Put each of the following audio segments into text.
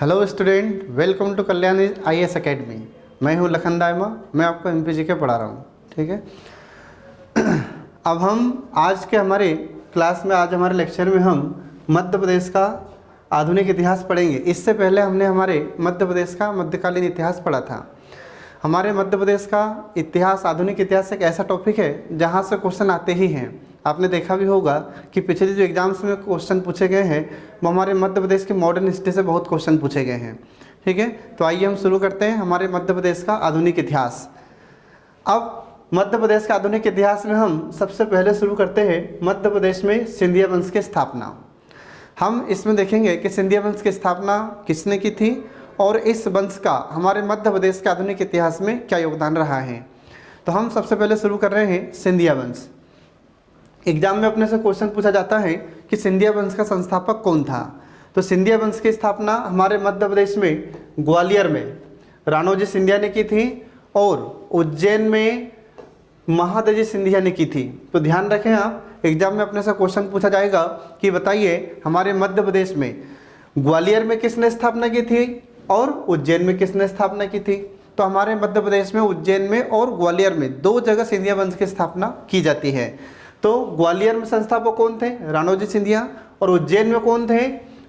Hello student, welcome to Kalyani IAS academy. मैं हूं लखन दायमा, मैं आपको एमपीजीके पढ़ा रहा हूं। ठीक है। अब हम आज के हमारे क्लास में, आज हमारे लेक्चर में हम मध्य प्रदेश का आधुनिक इतिहास पढ़ेंगे। इससे पहले हमने हमारे मध्य प्रदेश का मध्यकालीन इतिहास पढ़ा था। हमारे मध्य प्रदेश का इतिहास, आधुनिक इतिहास एक ऐसा टॉपिक है जहाँ से क्वेश्चन आते ही हैं। आपने देखा भी होगा कि पिछले जो एग्जाम्स में क्वेश्चन पूछे गए हैं वो हमारे मध्य प्रदेश के मॉडर्न हिस्ट्री से बहुत क्वेश्चन पूछे गए हैं। ठीक है, तो आइए हम शुरू करते हैं हमारे मध्य प्रदेश का आधुनिक इतिहास। अब मध्य प्रदेश के आधुनिक इतिहास में हम सबसे पहले शुरू करते हैं मध्य प्रदेश में सिंधिया वंश की स्थापना। हम इसमें देखेंगे कि सिंधिया वंश की स्थापना किसने की थी और इस वंश का हमारे मध्य प्रदेश के आधुनिक इतिहास में क्या योगदान रहा है। तो हम सबसे पहले शुरू कर रहे हैं सिंधिया वंश। एग्जाम में अपने से क्वेश्चन पूछा जाता है कि सिंधिया वंश का संस्थापक कौन था। तो सिंधिया वंश की स्थापना हमारे मध्य प्रदेश में ग्वालियर में राणोजी सिंधिया ने की थी और उज्जैन में महादजी सिंधिया ने की थी। तो ध्यान रखें, आप एग्जाम में अपने से क्वेश्चन पूछा जाएगा कि बताइए हमारे मध्य प्रदेश में ग्वालियर में किसने स्थापना की थी और उज्जैन में किसने स्थापना की थी। तो हमारे मध्य प्रदेश में उज्जैन में और ग्वालियर में दो जगह सिंधिया वंश की स्थापना की जाती है। तो ग्वालियर में संस्थापक कौन थे? राणोजी सिंधिया। और उज्जैन में कौन थे?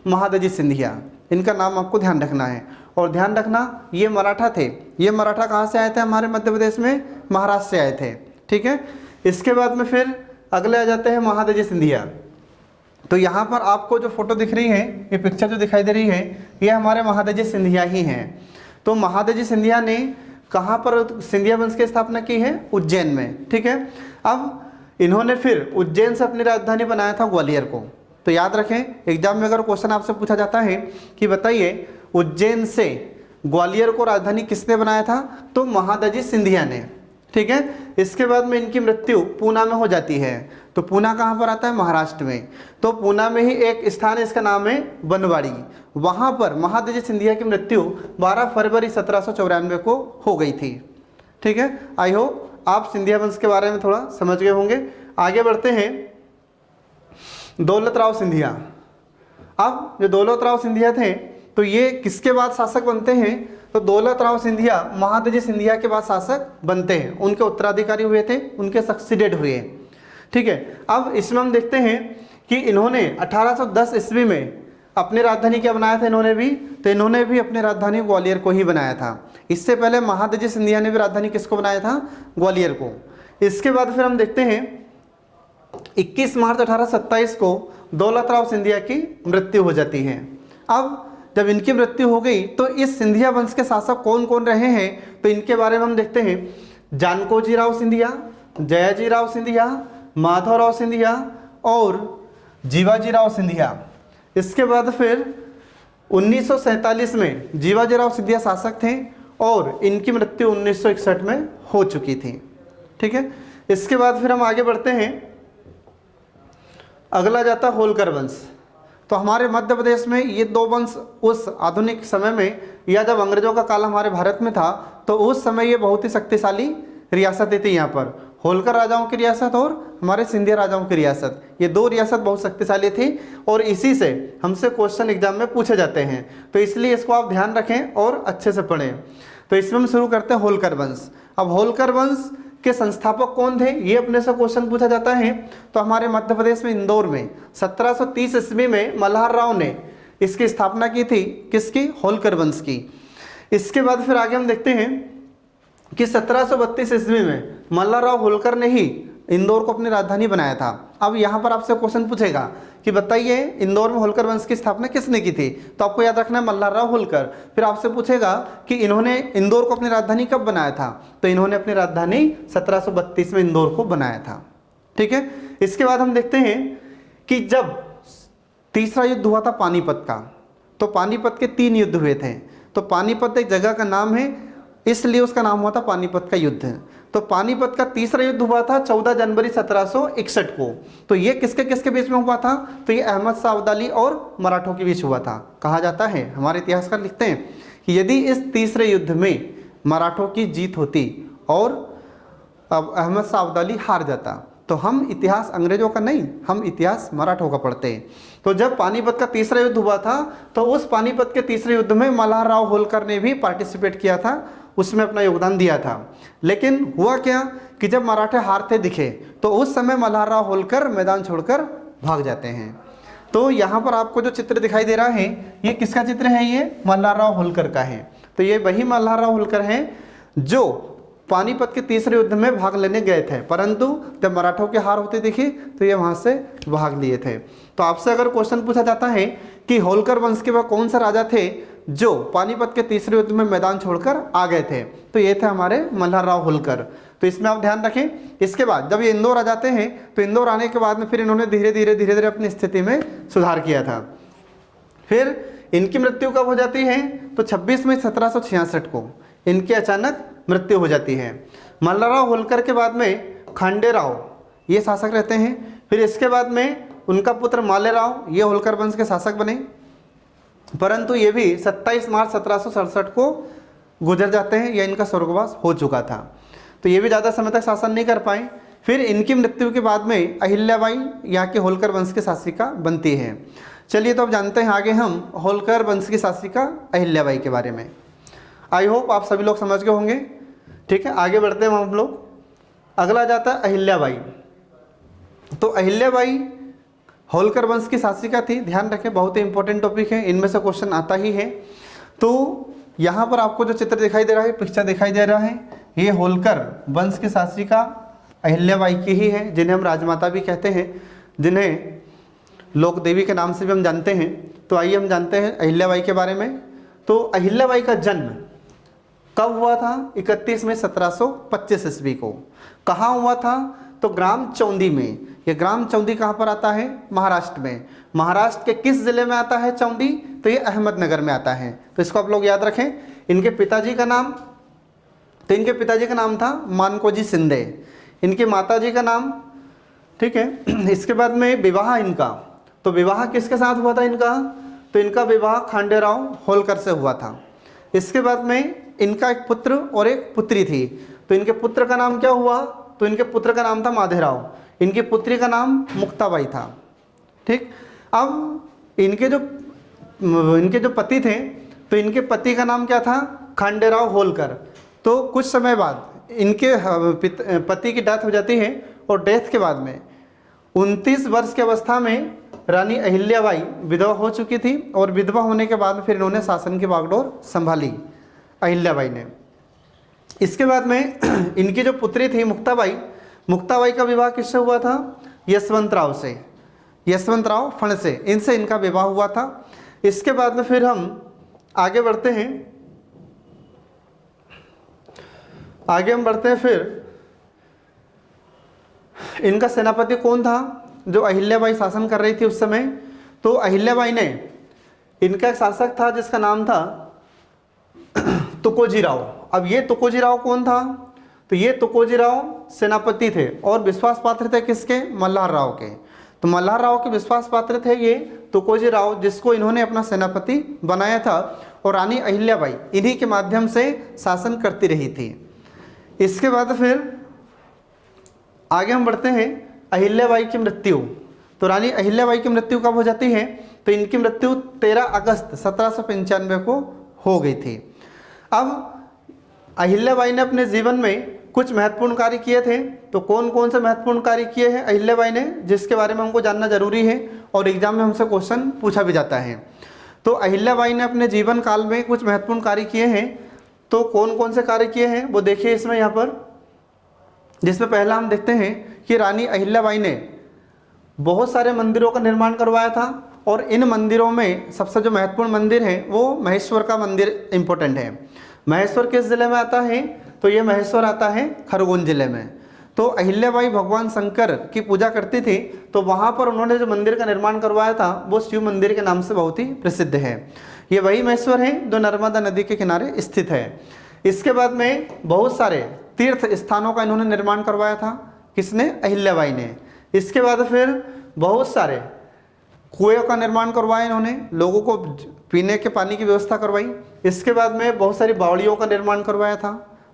महादजी सिंधिया। इनका नाम आपको ध्यान रखना है। और ध्यान रखना, ये मराठा थे। ये मराठा कहाँ से आए थे? हमारे मध्य प्रदेश में महाराष्ट्र से आए थे। ठीक है। इसके बाद में फिर अगले आ जाते हैं महादजी सिंधिया। तो यहाँ पर आपको जो फोटो दिख रही है, ये पिक्चर जो दिखाई दे रही है, ये हमारे महादजी सिंधिया ही हैं। तो महादजी सिंधिया ने कहाँ पर सिंधिया वंश की स्थापना की है? उज्जैन में। ठीक है। अब इन्होंने फिर उज्जैन से अपनी राजधानी बनाया था ग्वालियर को। तो याद रखें, एग्जाम में अगर क्वेश्चन आपसे पूछा जाता है कि बताइए उज्जैन से ग्वालियर को राजधानी किसने बनाया था, तो महादजी सिंधिया ने। ठीक है। इसके बाद में इनकी मृत्यु पूना में हो जाती है। तो पूना कहाँ पर आता है? महाराष्ट्र में। तो पूना में ही एक स्थान है, इसका नाम है बनवाड़ी। वहाँ पर महादजी सिंधिया की मृत्यु 12 फरवरी 1794 को हो गई थी। ठीक है। आई होप आप सिंधिया वंश के बारे में थोड़ा समझ गए होंगे। आगे बढ़ते हैं दौलत राव सिंधिया। अब जो दौलत राव सिंधिया थे, तो ये किसके बाद शासक बनते हैं? तो दौलत राव सिंधिया महादजी सिंधिया के बाद शासक बनते हैं। उनके उत्तराधिकारी हुए थे, उनके सक्सीडेड हुए। ठीक है। अब इसमें हम देखते हैं कि इन्होंने 1810 ईस्वी में अपनी राजधानी क्या बनाया था? इन्होंने भी अपनी राजधानी ग्वालियर को ही बनाया था। इससे पहले महादजी सिंधिया ने भी राजधानी किसको बनाया था? ग्वालियर को। इसके बाद फिर हम देखते हैं 21 मार्च 1827 को दौलत राव सिंधिया की मृत्यु हो जाती है। अब जब इनकी मृत्यु हो गई तो इस सिंधिया वंश के शासक कौन कौन रहे हैं, तो इनके बारे में हम देखते हैं। जानकोजी राव सिंधिया, जयाजी राव सिंधिया, माधव राव सिंधिया और जीवाजी राव सिंधिया। इसके बाद फिर 1947 में जीवाजी राव सिंधिया शासक थे और इनकी मृत्यु 1961 में हो चुकी थी। ठीक है। इसके बाद फिर हम आगे बढ़ते हैं। अगला जाता है होलकर वंश। तो हमारे मध्य प्रदेश में ये दो वंश उस आधुनिक समय में, या जब अंग्रेजों का काल हमारे भारत में था, तो उस समय ये बहुत ही शक्तिशाली रियासतें थी। यहाँ पर होलकर राजाओं की रियासत और हमारे सिंधिया राजाओं की रियासत, ये दो रियासत बहुत शक्तिशाली थी और इसी से हमसे क्वेश्चन एग्जाम में पूछे जाते हैं। तो इसलिए इसको आप ध्यान रखें और अच्छे से पढ़ें। तो इसमें हम शुरू करते हैं होलकर वंश। अब होलकर वंश के संस्थापक कौन थे, ये अपने से क्वेश्चन पूछा जाता है। तो हमारे मध्य प्रदेश में इंदौर में 1730 ईस्वी में मल्हार राव ने इसकी स्थापना की थी। किसकी? होलकर वंश की। इसके बाद फिर आगे हम देखते हैं कि 1732 ईस्वी में मल्हार राव होलकर ने ही इंदौर को अपनी राजधानी बनाया था। अब यहाँ पर आपसे क्वेश्चन पूछेगा कि बताइए इंदौर में होलकर वंश की स्थापना किसने की थी, तो आपको याद रखना है मल्हार राव होलकर। फिर आपसे पूछेगा कि इन्होंने इंदौर को अपनी राजधानी कब बनाया था, तो इन्होंने अपनी राजधानी 1732 में इंदौर को बनाया था। ठीक है। इसके बाद हम देखते हैं कि जब तीसरा युद्ध हुआ था पानीपत का, तो पानीपत के 3 युद्ध हुए थे। तो पानीपत एक जगह का नाम है, इसलिए उसका नाम हुआ था पानीपत का युद्ध। तो पानीपत का तीसरा युद्ध हुआ था 14 जनवरी 1761 को। तो ये किसके किसके बीच में हुआ था? तो ये अहमद शाह अब्दाली और मराठों के बीच हुआ था। कहा जाता है, हमारे इतिहासकार लिखते हैं कि यदि इस तीसरे युद्ध में मराठों की जीत होती और अब अहमद शाह अब्दाली हार जाता, तो तो हम इतिहास अंग्रेजों का नहीं, हम इतिहास मराठों का पढ़ते हैं। तो जब पानीपत का तीसरा युद्ध हुआ था तो उस पानीपत के तीसरे युद्ध में मल्हारराव होलकर ने भी पार्टिसिपेट किया था, उसमें अपना योगदान दिया था। लेकिन हुआ क्या कि जब मराठे हारते दिखे तो उस समय मल्हारराव होलकर मैदान छोड़कर भाग जाते हैं। तो यहाँ पर आपको जो चित्र दिखाई दे रहा है ये किसका चित्र है? ये मल्हारराव होलकर का है। तो ये वही मल्हारराव होलकर हैं जो पानीपत के तीसरे युद्ध में भाग लेने गए थे, परंतु जब मराठों की हार होती दिखी तो ये वहाँ से भाग लिए थे। तो आपसे अगर क्वेश्चन पूछा जाता है कि होलकर वंश के वह कौन सा राजा थे जो पानीपत के तीसरे युद्ध में मैदान छोड़कर आ गए थे, तो ये थे हमारे मल्हारराव होलकर। तो इसमें आप ध्यान रखें। इसके बाद जब ये इंदौर आ जाते हैं तो इंदौर आने के बाद में फिर इन्होंने धीरे धीरे अपनी स्थिति में सुधार किया था। फिर इनकी मृत्यु कब हो जाती है? तो 26 मई 1766 को इनकी अचानक मृत्यु हो जाती है। मल्हारराव होलकर के बाद में खांडेराव ये शासक रहते हैं। फिर इसके बाद में उनका पुत्र मालेराव ये होलकर वंश के शासक बने, परंतु ये भी 27 मार्च 1767 को गुजर जाते हैं या इनका स्वर्गवास हो चुका था। तो ये भी ज़्यादा समय तक शासन नहीं कर पाए। फिर इनकी मृत्यु के बाद में अहिल्याबाई यहाँ के होलकर वंश की शासिका बनती है। चलिए तो अब जानते हैं आगे हम होलकर वंश की शासिका अहिल्याबाई के बारे में। आई होप आप सभी लोग समझ गए होंगे। ठीक है, आगे बढ़ते हैं हम लोग। अगला जाता है अहिल्याबाई। तो अहिल्याबाई होलकर वंश की शासिका थी। ध्यान रखें, बहुत ही इंपॉर्टेंट टॉपिक है, इनमें से क्वेश्चन आता ही है। तो यहाँ पर आपको जो चित्र दिखाई दे रहा है, पिक्चर दिखाई दे रहा है, ये होलकर वंश की शासिका अहिल्याबाई की ही है, जिन्हें हम राजमाता भी कहते हैं, जिन्हें लोक देवी के नाम से भी हम जानते हैं। तो आइए हम जानते हैं अहिल्याबाई के बारे में। तो अहिल्याबाई का जन्म कब हुआ था? 31 मई 1725 ईस्वी को। कहाँ हुआ था? तो ग्राम चौंदी में। ये ग्राम चौंदी कहाँ पर आता है? महाराष्ट्र में। महाराष्ट्र के किस जिले में आता है चौंदी? तो ये अहमदनगर में आता है। तो इसको आप लोग याद रखें। इनके पिताजी का नाम, तो इनके पिताजी का नाम था मानकोजी शिंदे, इनकी माताजी का नाम, ठीक है। इसके बाद में विवाह इनका, तो विवाह किसके साथ हुआ था इनका? तो इनका विवाह खांडेराव होलकर से हुआ था। इसके बाद में इनका एक पुत्र और एक पुत्री थी। तो इनके पुत्र का नाम क्या हुआ? तो इनके पुत्र का नाम था माधेराव, इनकी पुत्री का नाम मुक्ताबाई था। ठीक, अब इनके जो पति थे, तो इनके पति का नाम क्या था? खांडेराव होलकर। तो कुछ समय बाद इनके पति की डेथ हो जाती है और डेथ के बाद में 29 वर्ष की अवस्था में रानी अहिल्याबाई विधवा हो चुकी थी और विधवा होने के बाद फिर इन्होंने शासन की बागडोर संभाली अहिल्याबाई ने। इसके बाद में इनकी जो पुत्री थी मुक्ताबाई का विवाह किससे हुआ था? यशवंतराव से, यशवंतराव फण से, इनसे इनका विवाह हुआ था। इसके बाद में फिर हम आगे बढ़ते हैं। फिर इनका सेनापति कौन था जो अहिल्याबाई शासन कर रही थी उस समय? तो अहिल्याबाई ने, इनका एक शासक था जिसका नाम था तुकोजीराव। अब ये तुकोजीराव कौन था? तो ये तुकोजीराव सेनापति थे और विश्वास पात्र थे किसके? मल्हारराव के। तो मल्हारराव के विश्वास पात्र थे ये तुकोजीराव, जिसको इन्होंने अपना सेनापति बनाया था और रानी अहिल्याबाई इन्हीं के माध्यम से शासन करती रही थी। इसके बाद फिर आगे हम बढ़ते हैं। अहिल्याबाई की मृत्यु, तो रानी अहिल्याबाई की मृत्यु कब हो जाती है? तो इनकी मृत्यु 13 अगस्त 1795 को हो गई थी। अब अहिल्याबाई ने अपने जीवन में कुछ महत्वपूर्ण कार्य किए थे। तो कौन कौन से महत्वपूर्ण कार्य किए हैं अहिल्याबाई ने, जिसके बारे में हमको जानना जरूरी है और एग्जाम में हमसे क्वेश्चन पूछा भी जाता है। तो अहिल्याबाई ने अपने जीवन काल में कुछ महत्वपूर्ण कार्य किए हैं। तो कौन कौन से कार्य किए हैं वो देखिए इसमें यहाँ पर, जिसमें पहला हम देखते हैं कि रानी अहिल्याबाई ने बहुत सारे मंदिरों का निर्माण करवाया था और इन मंदिरों में सबसे जो महत्वपूर्ण मंदिर है वो महेश्वर का मंदिर इम्पोर्टेंट है। महेश्वर किस जिले में आता है? तो ये महेश्वर आता है खरगोन जिले में। तो अहिल्याबाई भगवान शंकर की पूजा करती थी, तो वहाँ पर उन्होंने जो मंदिर का निर्माण करवाया था वो शिव मंदिर के नाम से बहुत ही प्रसिद्ध है। ये वही महेश्वर है जो नर्मदा नदी के किनारे स्थित है। इसके बाद में बहुत सारे तीर्थ स्थानों का इन्होंने निर्माण करवाया था। किसने? अहिल्याबाई ने। इसके बाद फिर बहुत सारे कुएं का निर्माण करवाया इन्होंने, लोगों को पीने के पानी की व्यवस्था करवाई। इसके बाद में बहुत सारी बावड़ियों का निर्माण करवाया था।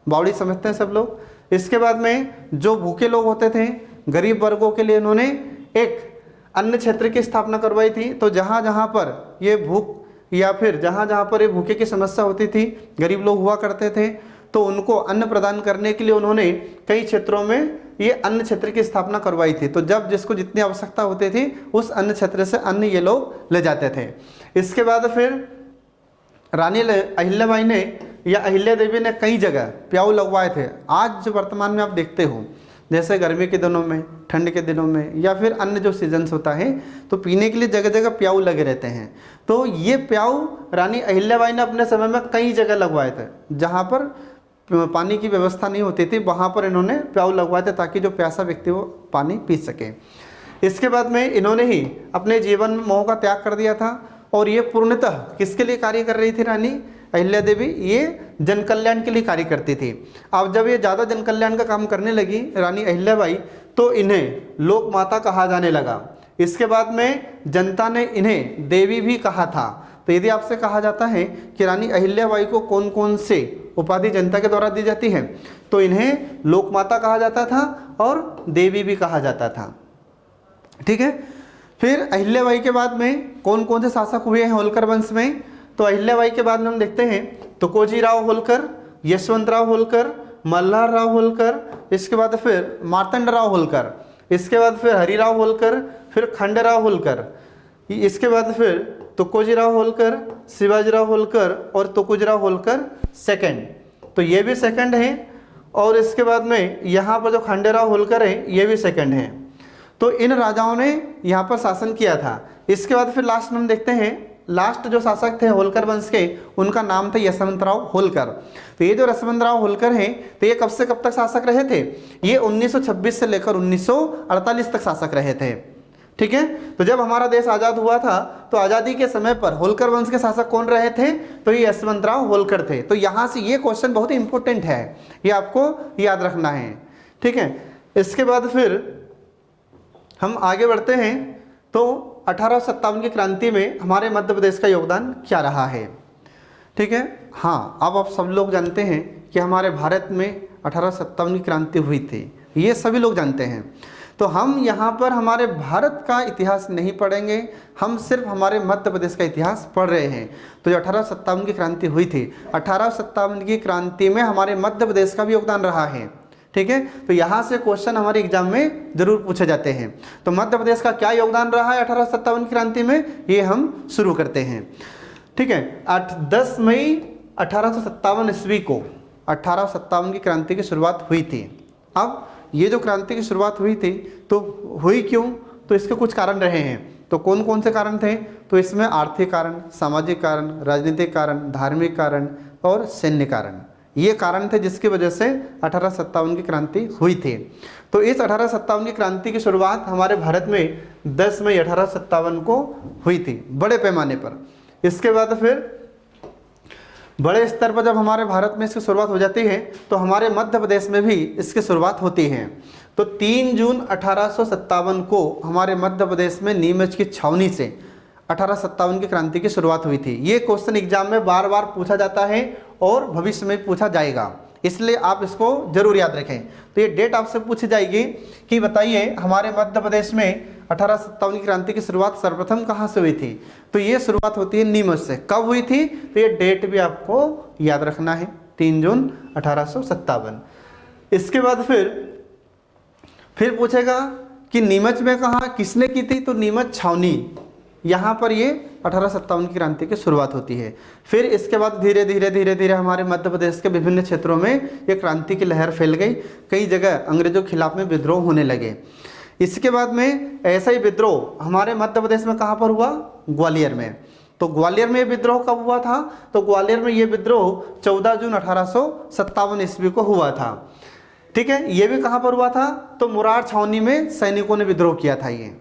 बावड़ी समझते हैं सब लोग। इसके बाद में जो भूखे लोग होते थे गरीब वर्गों के लिए इन्होंने एक अन्न क्षेत्र की स्थापना करवाई थी। तो जहाँ जहाँ पर ये भूख या फिर जहाँ जहाँ पर ये भूखे की समस्या होती थी, गरीब लोग हुआ करते थे, तो उनको अन्न प्रदान करने के लिए उन्होंने कई क्षेत्रों में ये अन्न क्षेत्र की स्थापना करवाई थी। तो जब जिसको जितनी आवश्यकता होती थी उस अन्न क्षेत्र से अन्न ये लोग ले जाते थे। इसके बाद फिर रानी अहिल्याबाई ने या अहिल्या देवी ने कई जगह प्याऊ लगवाए थे। आज जो वर्तमान में आप देखते हो, जैसे गर्मी के दिनों में, ठंड के दिनों में या फिर अन्य जो सीजन्स होता है, तो पीने के लिए जगह जगह प्याऊ लगे रहते हैं। तो ये प्याऊ रानी अहिल्याबाई ने अपने समय में कई जगह लगवाए थे। जहाँ पर पानी की व्यवस्था नहीं होती थी वहाँ पर इन्होंने प्याऊ लगवाए थे ताकि जो प्यासा व्यक्ति वो पानी पी सके। इसके बाद में इन्होंने ही अपने जीवन में मोह का त्याग कर दिया था और ये पूर्णतः किसके लिए कार्य कर रही थी रानी अहिल्या देवी? ये जन कल्याण के लिए कार्य करती थी। अब जब ये ज़्यादा जन कल्याण का काम करने लगी रानी अहिल्याबाई, तो इन्हें लोक माता कहा जाने लगा। इसके बाद में जनता ने इन्हें देवी भी कहा था। तो यदि आपसे कहा जाता है कि रानी अहिल्याबाई को कौन कौन से उपाधि जनता के द्वारा दी जाती है, तो इन्हें लोक माता कहा जाता था और देवी भी कहा जाता था। ठीक है। फिर अहिल्याबाई के बाद में कौन कौन से शासक हुए हैं होलकर वंश में? तो अहिल्याबाई के बाद में हम देखते हैं तो कोजीराव होलकर, यशवंतराव होलकर, मल्हारराव होलकर, इसके बाद फिर मार्तंडराव होलकर, इसके बाद फिर हरिराव होलकर, फिर खंडराव होलकर, इसके बाद फिर तुकोजीराव होलकर, शिवाजीराव होलकर और तुकोजीराव होलकर सेकंड। तो ये भी सेकंड है। और इसके बाद में यहाँ पर जो खंडेराव होलकर है ये भी सेकंड है। तो इन राजाओं ने यहाँ पर शासन किया था। इसके बाद फिर लास्ट में हम देखते हैं, लास्ट जो शासक थे होलकर वंश के, उनका नाम था यशवंतराव होलकर। तो ये जो यशवंतराव होलकर हैं, तो ये कब से कब तक शासक रहे थे? ये 1926 से लेकर 1948 तक शासक रहे थे। ठीक है। तो जब हमारा देश आज़ाद हुआ था तो आज़ादी के समय पर होलकर वंश के शासक कौन रहे थे? तो ये यशवंतराव होलकर थे। तो यहाँ से ये क्वेश्चन बहुत इंपॉर्टेंट है, ये आपको याद रखना है। ठीक है। इसके बाद फिर हम आगे बढ़ते हैं। तो 1857 की क्रांति में हमारे मध्य प्रदेश का योगदान क्या रहा है? ठीक है। हाँ, अब आप सब लोग जानते हैं कि हमारे भारत में 1857 की क्रांति हुई थी, ये सभी लोग जानते हैं। तो हम यहाँ पर हमारे भारत का इतिहास नहीं पढ़ेंगे, हम सिर्फ हमारे मध्य प्रदेश का इतिहास पढ़ रहे हैं। तो जो 1857 की क्रांति हुई थी, 1857 की क्रांति में हमारे मध्य प्रदेश का भी योगदान रहा है। ठीक है। तो यहाँ से क्वेश्चन हमारे एग्जाम में जरूर पूछे जाते हैं। तो मध्य प्रदेश का क्या योगदान रहा है 1857 की क्रांति में, ये हम शुरू करते हैं। ठीक है। 10 मई 1857 ईस्वी को 1857 की क्रांति की शुरुआत हुई थी। अब ये जो क्रांति की शुरुआत हुई थी तो हुई क्यों? तो इसके कुछ कारण रहे हैं। तो कौन कौन से कारण थे? तो इसमें आर्थिक कारण, सामाजिक कारण, राजनीतिक कारण, धार्मिक कारण और सैन्य कारण, ये कारण थे जिसकी वजह से 1857 की क्रांति हुई थी। तो इस 1857 की क्रांति की शुरुआत हमारे भारत में 10 मई 1857 को हुई थी, बड़े पैमाने पर। इसके बाद फिर बड़े स्तर पर जब हमारे भारत में इसकी शुरुआत हो जाती है तो हमारे मध्य प्रदेश में भी इसकी शुरुआत होती है। तो 3 जून 1857 को हमारे मध्य प्रदेश में नीमच की छावनी से 1857 की क्रांति की शुरुआत हुई थी। ये क्वेश्चन एग्जाम में बार बार पूछा जाता है और भविष्य में पूछा जाएगा, इसलिए आप इसको जरूर याद रखें। तो ये डेट आपसे पूछी जाएगी कि बताइए हमारे मध्य प्रदेश में 1857 की क्रांति की शुरुआत सर्वप्रथम कहाँ से हुई थी? तो ये शुरुआत होती है नीमच से। कब हुई थी? तो ये डेट भी आपको याद रखना है, 3 जून 1857। इसके बाद फिर पूछेगा कि नीमच में कहाँ, किसने की थी? तो नीमच छावनी, यहाँ पर ये 1857 की क्रांति की शुरुआत होती है। फिर इसके बाद धीरे धीरे हमारे मध्य प्रदेश के विभिन्न क्षेत्रों में ये क्रांति की लहर फैल गई। कई जगह अंग्रेजों के खिलाफ में विद्रोह होने लगे। इसके बाद में ऐसा ही विद्रोह हमारे मध्य प्रदेश में कहाँ पर हुआ? ग्वालियर में। तो ग्वालियर में ये विद्रोह कब हुआ था? तो ग्वालियर में ये विद्रोह 14 जून 1857 ईस्वी को हुआ था। ठीक है। ये भी कहाँ पर हुआ था? तो मुरार छावनी में सैनिकों ने विद्रोह किया था ये।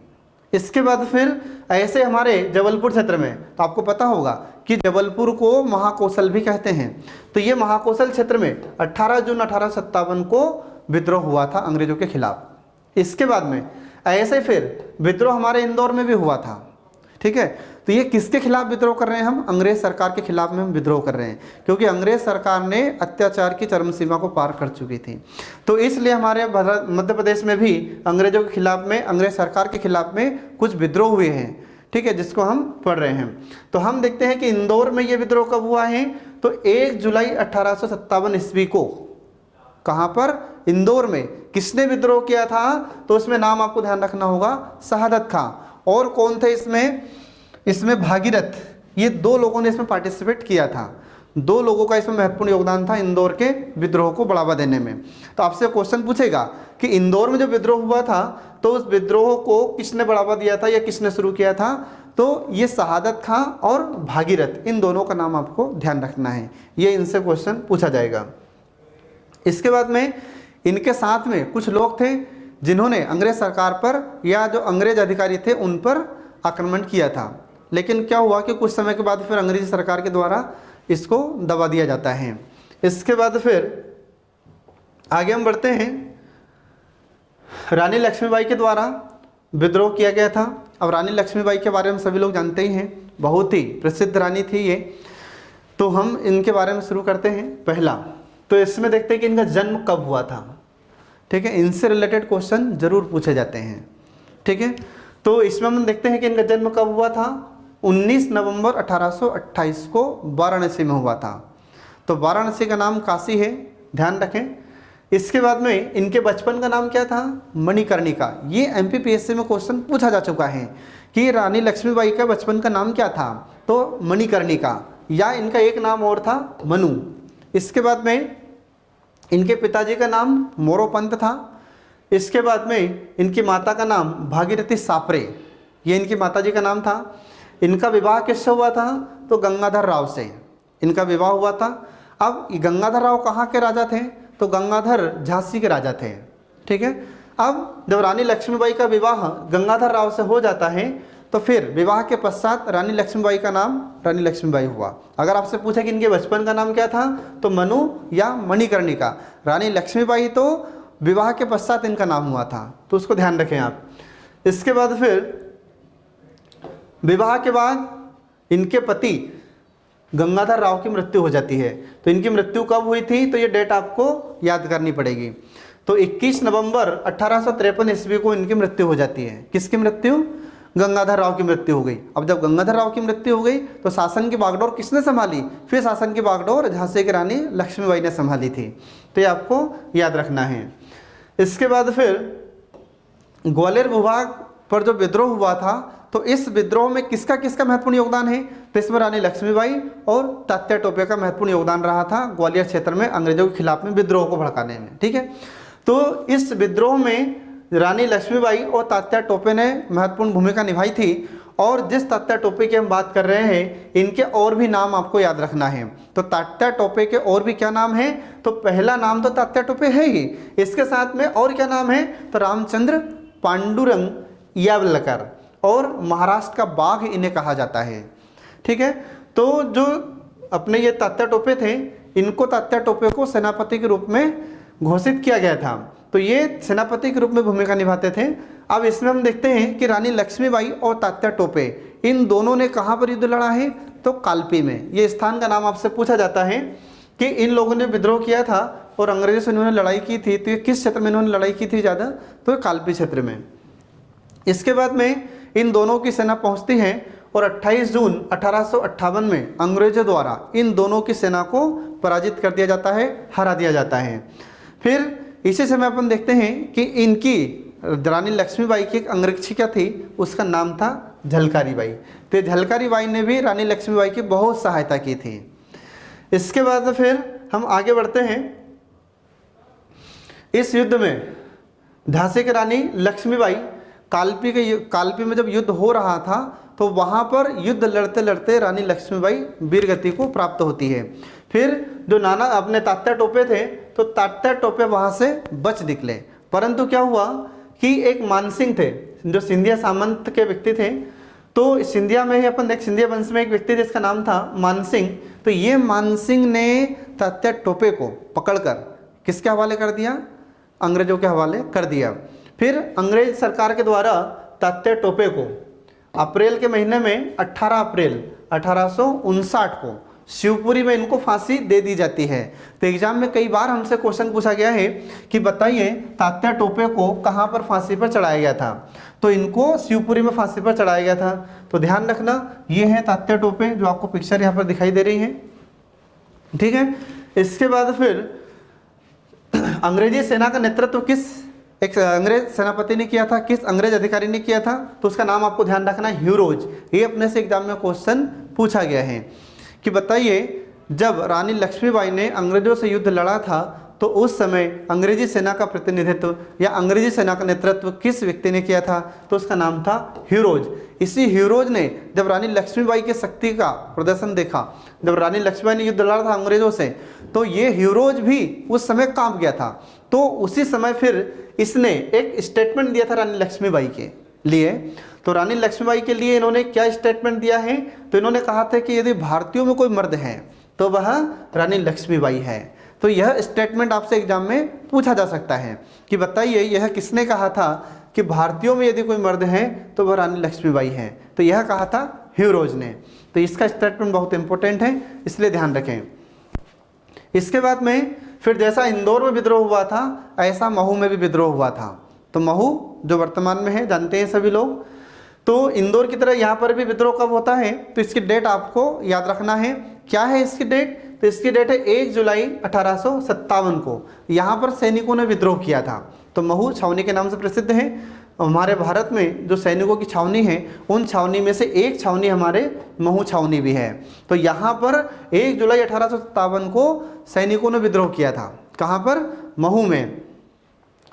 इसके बाद फिर ऐसे हमारे जबलपुर क्षेत्र में, तो आपको पता होगा कि जबलपुर को महाकौशल भी कहते हैं। तो ये महाकौशल क्षेत्र में 18 जून 1857 को विद्रोह हुआ था अंग्रेजों के खिलाफ। इसके बाद में ऐसे फिर विद्रोह हमारे इंदौर में भी हुआ था। ठीक ठीक है। तो ये किसके खिलाफ विद्रोह कर रहे हैं हम? अंग्रेज सरकार के खिलाफ में हम विद्रोह कर रहे हैं, क्योंकि अंग्रेज सरकार ने अत्याचार की चरम सीमा को पार कर चुकी थी। तो इसलिए हमारे मध्य प्रदेश में भी अंग्रेजों के खिलाफ में, अंग्रेज सरकार के खिलाफ में कुछ विद्रोह हुए हैं, ठीक है, जिसको हम पढ़ रहे हैं। तो हम देखते हैं कि इंदौर में ये विद्रोह कब हुआ है, तो 1 जुलाई 1857 ईस्वी को। कहाँ पर? इंदौर में। किसने विद्रोह किया था? तो उसमें नाम आपको ध्यान रखना होगा, शहादत खां। और कौन थे इसमें भागीरथ। ये 2 लोगों ने इसमें पार्टिसिपेट किया था। 2 लोगों का इसमें महत्वपूर्ण योगदान था इंदौर के विद्रोह को बढ़ावा देने में। तो आपसे क्वेश्चन पूछेगा कि इंदौर में जो विद्रोह हुआ था, तो उस विद्रोह को किसने बढ़ावा दिया था या किसने शुरू किया था? तो ये शहादत खां और भागीरथ, इन दोनों का नाम आपको ध्यान रखना है, ये इनसे क्वेश्चन पूछा जाएगा। इसके बाद में इनके साथ में कुछ लोग थे जिन्होंने अंग्रेज सरकार पर या जो अंग्रेज अधिकारी थे उन पर आक्रमण किया था, लेकिन क्या हुआ कि कुछ समय के बाद फिर अंग्रेजी सरकार के द्वारा इसको दबा दिया जाता है। इसके बाद फिर आगे हम बढ़ते हैं। रानी लक्ष्मीबाई के द्वारा विद्रोह किया गया था। अब रानी लक्ष्मीबाई के बारे में सभी लोग जानते ही हैं, बहुत ही प्रसिद्ध रानी थी ये। तो हम इनके बारे में शुरू करते हैं। पहला तो इसमें देखते हैं कि इनका जन्म कब हुआ था, ठीक है, इनसे रिलेटेड क्वेश्चन जरूर पूछे जाते हैं, ठीक है। तो इसमें हम देखते हैं कि इनका जन्म कब हुआ था। 19 नवंबर 1828 को वाराणसी में हुआ था। तो वाराणसी का नाम काशी है, ध्यान रखें। इसके बाद में इनके बचपन का नाम क्या था? मणिकर्णिका। ये एमपीपीएससी में क्वेश्चन पूछा जा चुका है कि रानी लक्ष्मीबाई का बचपन का नाम क्या था, तो मणिकर्णिका, या इनका एक नाम और था मनु। इसके बाद में इनके पिताजी का नाम मोरोपंत था। इसके बाद में इनकी माता का नाम भागीरथी सापरे, ये इनकी माताजी का नाम था। इनका विवाह किससे हुआ था? तो गंगाधर राव से इनका विवाह हुआ था। अब गंगाधर राव कहाँ के राजा थे? तो गंगाधर झांसी के राजा थे, ठीक है। अब जब रानी लक्ष्मीबाई का विवाह गंगाधर राव से हो जाता है, तो फिर विवाह के पश्चात रानी लक्ष्मीबाई का नाम रानी लक्ष्मीबाई हुआ। अगर आपसे पूछा कि इनके बचपन का नाम क्या था, तो मनु या मणिकर्णिका। रानी लक्ष्मीबाई तो विवाह के पश्चात इनका नाम हुआ था, तो उसको ध्यान रखें आप। इसके बाद फिर विवाह के बाद इनके पति गंगाधर राव की मृत्यु हो जाती है। तो इनकी मृत्यु कब हुई थी, तो ये डेट आपको याद करनी पड़ेगी। तो 21 नवंबर 1853 ईस्वी को इनकी मृत्यु हो जाती है। किसकी मृत्यु? गंगाधर राव की मृत्यु हो गई। अब जब गंगाधर राव की मृत्यु हो गई, तो शासन की बागडोर किसने संभाली? फिर शासन की बागडोर झांसी की रानी लक्ष्मीबाई ने संभाली थी। तो ये आपको याद रखना है। इसके बाद फिर ग्वालियर विभाग पर जो विद्रोह हुआ था, तो इस विद्रोह में किसका किसका महत्वपूर्ण योगदान है? तो इसमें रानी लक्ष्मीबाई और तात्या टोपे का महत्वपूर्ण योगदान रहा था ग्वालियर क्षेत्र में अंग्रेजों के खिलाफ में विद्रोह को भड़काने में, ठीक है। तो इस विद्रोह में रानी लक्ष्मीबाई और तात्या टोपे ने महत्वपूर्ण भूमिका निभाई थी। और जिस तात्या टोपे की हम बात कर रहे हैं, इनके और भी नाम आपको याद रखना है। तो तात्या टोपे के और भी क्या नाम है? तो पहला नाम तो तात्या टोपे है ही, इसके साथ में और क्या नाम है? तो रामचंद्र पांडुरंग यावलकर, और महाराष्ट्र का बाघ इन्हें कहा जाता है, ठीक है। तो जो अपने ये तात्या टोपे थे, इनको तात्या टोपे को सेनापति के रूप में घोषित किया गया था। तो ये सेनापति के रूप में भूमिका निभाते थे। अब इसमें हम देखते हैं कि रानी लक्ष्मीबाई और तात्या टोपे, इन दोनों ने कहाँ पर युद्ध लड़ा है? तो कालपी में। ये स्थान का नाम आपसे पूछा जाता है कि इन लोगों ने विद्रोह किया था और अंग्रेजों से इन्होंने लड़ाई की थी। तो ये किस क्षेत्र में इन्होंने लड़ाई की थी ज़्यादा? तो कालपी क्षेत्र में। इसके बाद में इन दोनों की सेना पहुंचती है और 28 जून 1858 में अंग्रेजों द्वारा इन दोनों की सेना को पराजित कर दिया जाता है, हरा दिया जाता है। फिर इसी समय अपन देखते हैं कि इनकी रानी लक्ष्मीबाई की एक अंगरक्षिका थी, उसका नाम था झलकारी बाई। तो झलकारी बाई ने भी रानी लक्ष्मीबाई की बहुत सहायता की थी। इसके बाद फिर हम आगे बढ़ते हैं। इस युद्ध में झांसी की रानी लक्ष्मीबाई कालपी में जब युद्ध हो रहा था, तो वहाँ पर युद्ध लड़ते लड़ते रानी लक्ष्मीबाई वीरगति को प्राप्त होती है। फिर जो नाना अपने तात्या टोपे थे, तो तात्या टोपे वहाँ से बच निकले। परंतु क्या हुआ कि एक मानसिंह थे, जो सिंधिया सामंत के व्यक्ति थे। तो सिंधिया में ही अपन देख, सिंधिया वंश में एक व्यक्ति जिसका नाम था मानसिंह। तो ये मानसिंह ने तात्या टोपे को पकड़कर किसके हवाले कर दिया? अंग्रेजों के हवाले कर दिया। फिर अंग्रेज सरकार के द्वारा तात्या टोपे को अप्रैल के महीने में 18 अप्रैल 1859 को शिवपुरी में इनको फांसी दे दी जाती है। तो एग्जाम में कई बार हमसे क्वेश्चन पूछा गया है कि बताइए तात्या टोपे को कहाँ पर फांसी पर चढ़ाया गया था, तो इनको शिवपुरी में फांसी पर चढ़ाया गया था। तो ध्यान रखना, ये है तात्या टोपे जो आपको पिक्चर यहाँ पर दिखाई दे रही है, ठीक है। इसके बाद फिर अंग्रेजी सेना का नेतृत्व किस एक अंग्रेज सेनापति ने किया था, किस अंग्रेज अधिकारी ने किया था, तो उसका नाम आपको ध्यान रखना है ह्यूरोज। ये अपने से एग्जाम में क्वेश्चन पूछा गया है कि बताइए जब रानी लक्ष्मीबाई ने अंग्रेजों से युद्ध लड़ा था तो उस समय अंग्रेजी सेना का प्रतिनिधित्व या अंग्रेजी सेना का नेतृत्व किस व्यक्ति ने किया था, तो उसका नाम था ह्यूरोज। इसी ह्यूरोज ने जब रानी लक्ष्मीबाई की शक्ति का प्रदर्शन देखा, जब रानी लक्ष्मीबाई ने युद्ध लड़ा था अंग्रेजों से, तो ये ह्यूरोज भी उस समय कांप गया था। तो उसी समय फिर इसने एक स्टेटमेंट दिया था रानी लक्ष्मीबाई के लिए। तो रानी लक्ष्मीबाई के लिए इन्होंने क्या स्टेटमेंट दिया है, तो इन्होंने कहा था कि यदि भारतीयों में कोई मर्द है तो वह रानी लक्ष्मीबाई है। तो यह स्टेटमेंट आपसे एग्जाम में पूछा जा सकता है कि बताइए यह किसने कहा था कि भारतीयों में यदि कोई मर्द है तो वह रानी लक्ष्मीबाई है, तो यह कहा था ह्यूरोज ने। तो इसका स्टेटमेंट बहुत इंपॉर्टेंट है, इसलिए ध्यान रखें। इसके बाद में फिर जैसा इंदौर में विद्रोह हुआ था ऐसा महू में भी विद्रोह हुआ था। तो महू जो वर्तमान में है जानते हैं सभी लोग। तो इंदौर की तरह यहाँ पर भी विद्रोह कब होता है, तो इसकी डेट आपको याद रखना है। क्या है इसकी डेट, तो इसकी डेट है 1 जुलाई 1857 को यहाँ पर सैनिकों ने विद्रोह किया था। तो महू छावनी के नाम से प्रसिद्ध है। हमारे भारत में जो सैनिकों की छावनी है उन छावनी में से एक छावनी हमारे महू छावनी भी है। तो यहाँ पर 1 जुलाई 1857 को सैनिकों ने विद्रोह किया था। कहाँ पर, महू में।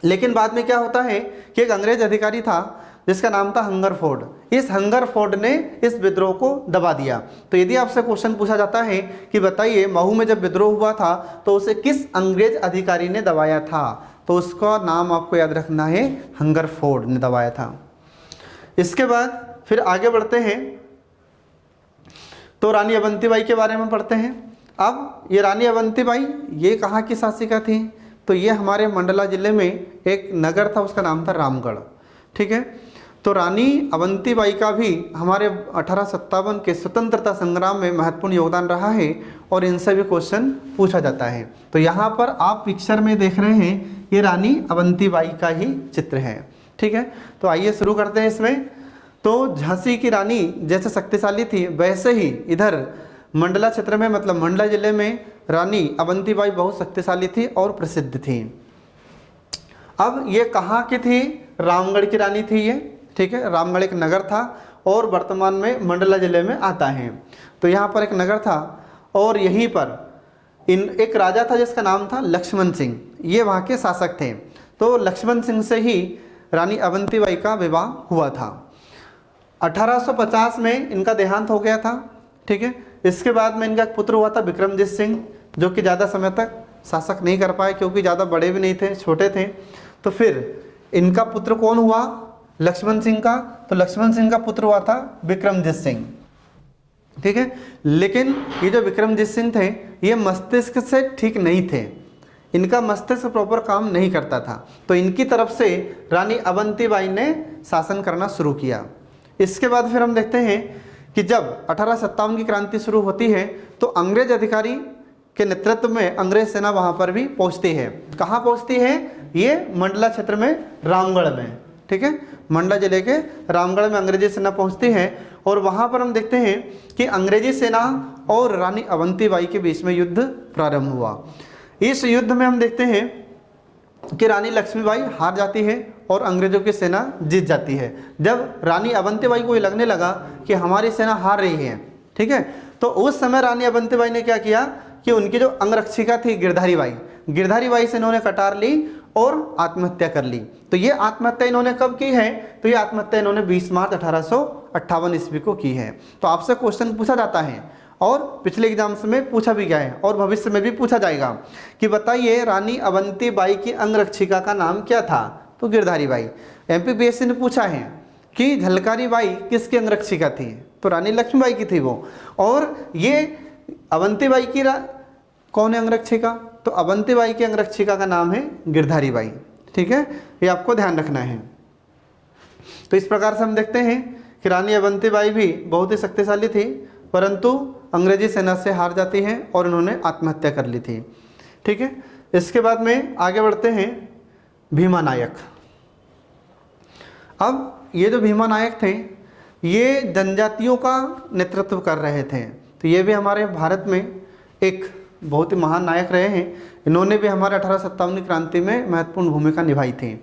लेकिन बाद में क्या होता है कि एक अंग्रेज अधिकारी था जिसका नाम था हंगरफोर्ड। इस हंगरफोर्ड ने इस विद्रोह को दबा दिया। तो यदि आपसे क्वेश्चन पूछा जाता है कि बताइए महू में जब विद्रोह हुआ था तो उसे किस अंग्रेज अधिकारी ने दबाया था, तो उसका नाम आपको याद रखना है, हंगरफोर्ड ने दबाया था। इसके बाद फिर आगे बढ़ते हैं तो रानी अवंतीबाई के बारे में पढ़ते हैं। अब ये रानी अवंतीबाई ये कहाँ की शासिका थी, तो ये हमारे मंडला जिले में एक नगर था, उसका नाम था रामगढ़, ठीक है। तो रानी अवंतीबाई का भी हमारे 1857 के स्वतंत्रता संग्राम में महत्वपूर्ण योगदान रहा है और इनसे भी क्वेश्चन पूछा जाता है। तो यहाँ पर आप पिक्चर में देख रहे हैं ये रानी अवंतीबाई का ही चित्र है, ठीक है। तो आइए शुरू करते हैं इसमें। तो झांसी की रानी जैसे शक्तिशाली थी वैसे ही इधर मंडला क्षेत्र में मतलब मंडला जिले में रानी अवंतीबाई बहुत शक्तिशाली थी और प्रसिद्ध थी। अब ये कहाँ की थी, रामगढ़ की रानी थी ये, ठीक है। रामगढ़ एक नगर था और वर्तमान में मंडला जिले में आता है। तो यहाँ पर एक नगर था और यहीं पर एक राजा था जिसका नाम था लक्ष्मण सिंह, ये वहाँ के शासक थे। तो लक्ष्मण सिंह से ही रानी अवंतीबाई का विवाह हुआ था। 1850 में इनका देहांत हो गया था, ठीक है। इसके बाद में इनका एक पुत्र हुआ था विक्रमजीत सिंह, जो कि ज़्यादा समय तक शासक नहीं कर पाए क्योंकि ज़्यादा बड़े भी नहीं थे, छोटे थे। तो फिर इनका पुत्र कौन हुआ, लक्ष्मण सिंह का। तो लक्ष्मण सिंह का पुत्र हुआ था विक्रमजीत सिंह, ठीक है। लेकिन ये जो विक्रमजीत सिंह थे ये मस्तिष्क से ठीक नहीं थे, इनका मस्तिष्क प्रॉपर काम नहीं करता था। तो इनकी तरफ से रानी अवंतीबाई ने शासन करना शुरू किया। इसके बाद फिर हम देखते हैं कि जब 1857 की क्रांति शुरू होती है तो अंग्रेज अधिकारी के नेतृत्व में अंग्रेज सेना वहाँ पर भी पहुँचती है। कहाँ पहुँचती है, ये मंडला क्षेत्र में रामगढ़ में, ठीक है। मंडला जिले के रामगढ़ में अंग्रेजी सेना पहुँचती है और वहाँ पर हम देखते हैं कि अंग्रेजी सेना और रानी अवंतीबाई के बीच में युद्ध प्रारंभ हुआ। इस युद्ध में हम देखते हैं कि रानी लक्ष्मीबाई हार जाती है और अंग्रेजों की सेना जीत जाती है। जब रानी अवंतीबाई को ये लगने लगा कि हमारी सेना हार रही है, ठीक है, तो उस समय रानी अवंतीबाई ने क्या किया कि उनकी जो अंगरक्षिका थी गिरधारी बाई से इन्होंने कटार ली और आत्महत्या कर ली। तो ये आत्महत्या इन्होंने कब की है, तो ये आत्महत्या इन्होंने 20 मार्च 1858 ईस्वी को की है। तो आपसे क्वेश्चन पूछा जाता है और पिछले एग्जाम्स में पूछा भी गया है और भविष्य में भी पूछा जाएगा कि बताइए रानी अवंतीबाई की अंगरक्षिका का नाम क्या था, तो गिरधारी बाई। एमपीपीएससी ने पूछा है कि झलकारी बाई किसकी अंगरक्षिका थी, तो रानी लक्ष्मीबाई की थी वो। और ये अवंतीबाई की कौन है अंगरक्षिका, तो अवंतीबाई की अंगरक्षिका का नाम है गिरधारी बाई, ठीक है। ये आपको ध्यान रखना है। तो इस प्रकार से हम देखते हैं कि रानी अवंतीबाई भी बहुत ही शक्तिशाली थी, परंतु अंग्रेजी सेना से हार जाती हैं और इन्होंने आत्महत्या कर ली थी। ठीक है, इसके बाद में आगे बढ़ते हैं भीमा नायक। अब ये जो भीमा नायक थे ये जनजातियों का नेतृत्व कर रहे थे, तो ये भी हमारे भारत में एक बहुत ही महान नायक रहे हैं। इन्होंने भी हमारे 1857 की क्रांति में महत्वपूर्ण भूमिका निभाई थी।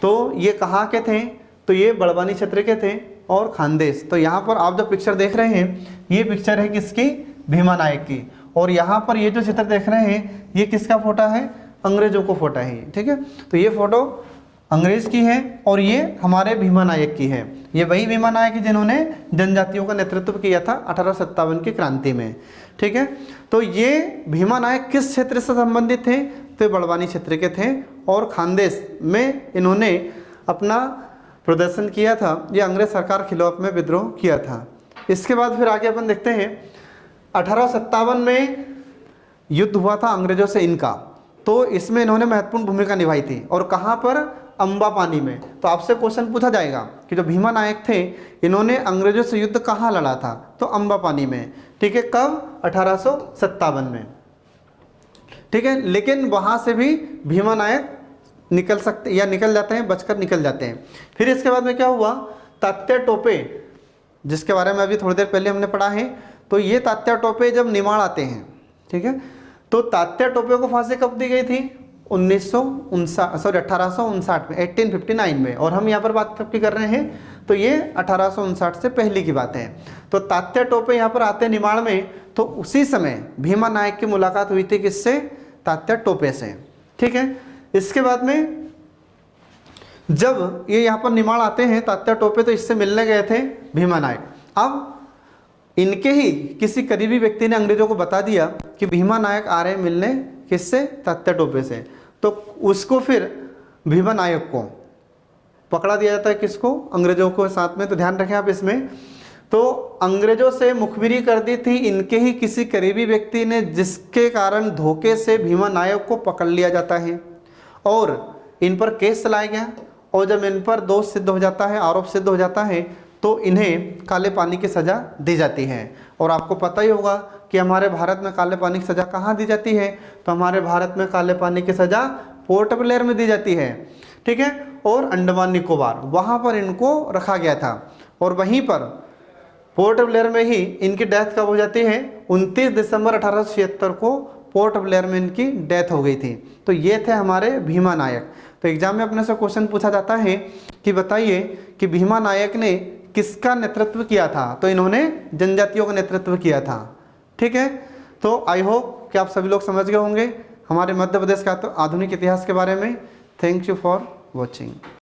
तो ये कहाँ के थे, तो ये बड़वानी क्षेत्र के थे और खानदेश। तो यहाँ पर आप जो पिक्चर देख रहे हैं ये पिक्चर है किसकी, भीमा नायक की। और यहाँ पर ये जो चित्र देख रहे हैं ये किसका फोटो है, अंग्रेजों को फोटो है। ठीक है, तो ये फोटो अंग्रेज की है और ये हमारे भीमा नायक की है। ये वही भीमा नायक है जिन्होंने जनजातियों का नेतृत्व किया था 1857 की क्रांति में। ठीक है, तो ये भीमा नायक किस क्षेत्र से संबंधित थे, तो बड़वानी क्षेत्र के थे और खानदेश में इन्होंने अपना प्रदर्शन किया था। ये अंग्रेज सरकार के खिलाफ में विद्रोह किया था। इसके बाद फिर आगे अपन देखते हैं 1857 में युद्ध हुआ था अंग्रेजों से इनका, तो इसमें इन्होंने महत्वपूर्ण भूमिका निभाई थी। और कहाँ पर, अम्बा पानी में। तो आपसे क्वेश्चन पूछा जाएगा कि जो भीमा नायक थे इन्होंने अंग्रेजों से युद्ध कहाँ लड़ा था, तो अम्बा पानी में। ठीक है, कब, 1857 में। ठीक है, लेकिन वहाँ से भी भीमा नायक निकल सकते या निकल जाते हैं, बचकर निकल जाते हैं। फिर इसके बाद में क्या हुआ, तात्या टोपे, जिसके बारे में अभी थोड़ी देर पहले हमने पढ़ा है। तो ये तात्या टोपे जब निमाड़ आते हैं, ठीक है, तो तात्या टोपे को फांसी कब दी गई थी, 1859 में, 1859 में। और हम यहाँ पर बात कब की कर रहे हैं, तो ये 1859 से पहले की बात है। तो तात्या टोपे यहाँ पर आते निमाड़ में, तो उसी समय भीमा नायक की मुलाकात हुई थी किससे, तात्या टोपे से। ठीक है, इसके बाद में जब ये यहाँ पर निमाड़ आते हैं तात्या टोपे, तो इससे मिलने गए थे भीमा नायक। अब इनके ही किसी करीबी व्यक्ति ने अंग्रेजों को बता दिया कि भीमा नायक आ रहे हैं मिलने, किससे, तात्या टोपे से। तो उसको फिर भीमा नायक को पकड़ा दिया जाता है, किसको, अंग्रेजों को साथ में। तो ध्यान रखें आप इसमें, तो अंग्रेजों से मुखबिरी कर दी थी इनके ही किसी करीबी व्यक्ति ने, जिसके कारण धोखे से भीमा नायक को पकड़ लिया जाता है और इन पर केस चलाया गया। और जब इन पर दोष सिद्ध हो जाता है, आरोप सिद्ध हो जाता है, तो इन्हें काले पानी की सज़ा दी जाती है। और आपको पता ही होगा कि हमारे भारत में काले पानी की सज़ा कहाँ दी जाती है, तो हमारे भारत में काले पानी की सज़ा पोर्ट ब्लेयर में दी जाती है। ठीक है, और अंडमान निकोबार, वहाँ पर इनको रखा गया था। और वहीं पर पोर्ट ब्लेयर में ही इनकी डेथ कब हो जाती है, 29 दिसंबर 1876 को पोर्ट ब्लेयर में इनकी डेथ हो गई थी। तो ये थे हमारे भीमा नायक। तो एग्जाम में अपने से क्वेश्चन पूछा जाता है कि बताइए कि भीमा नायक ने किसका नेतृत्व किया था, तो इन्होंने जनजातियों का नेतृत्व किया था। ठीक है, तो आई होप कि आप सभी लोग समझ गए होंगे हमारे मध्य प्रदेश का आधुनिक इतिहास के बारे में। Thank you for watching.